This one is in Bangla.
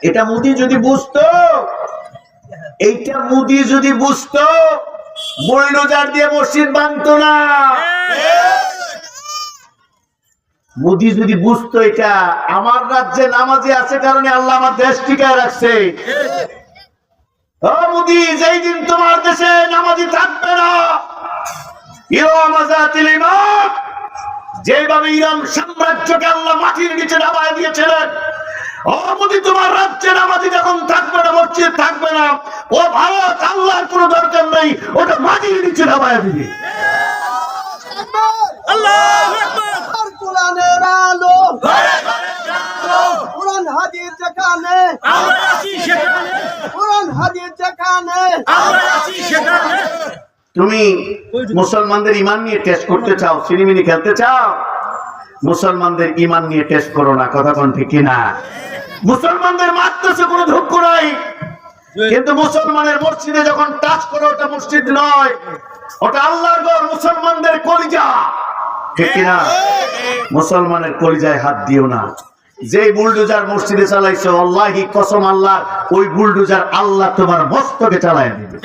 এটা মোদি যদি বুঝতো, এইটা মোদি যদি বুঝতো, বুলডোজার দিয়ে মসজিদ ভাঙতো না। মোদি যদি বুঝতো এটা আমার রাজ্যে নামাজি আছে কারণে আল্লাহ আমার দেশ টিকায় রাখছে। ও মোদি, যেই দিন তোমার দেশে নামাজি থাকবে না, যেভাবে ইরান সাম্রাজ্যকে আল্লাহ মাটির নিচে নামায় দিয়েছিলেন, ও মোদি তোমার রাজ্যে নামাজি যখন থাকবে না, মসজিদ থাকবে না, ও ভারত আল্লাহর কোনো দরকার নেই, ওটা মাটির নিচে নামায় দিবে। আল্লাহু আকবার। কোরআনের আলো ঘরে ঘরে জানো, কোরআন হাদিস যেখানে আমরা আছি সেখানে, কোরআন হাদিস যেখানে আমরা আছি সেখানে। তুমি মুসলমানদের ঈমান নিয়ে টেস্ট করতে চাও, সিনেমিনি খেলতে চাও, মুসলমানদের ঈমান নিয়ে টেস্ট করো না। কথা কোন ঠিক কিনা? মুসলমানদের মারতেছে কোনো দুঃখ নাই, কিন্তু মুসলমানের মসজিদে যখন টাচ করো, ওটা মসজিদ নয়, ওটা আল্লাহর ঘর, মুসলমানদের কলিজা। ঠিক কিনা? মুসলমানের কলিজায় হাত দিও না। যে বুলডোজার মসজিদে চালাইছো, আল্লাহি কসম আল্লাহ, ওই বুলডোজার আল্লাহ তোমার মস্তকে চালায় দিবে।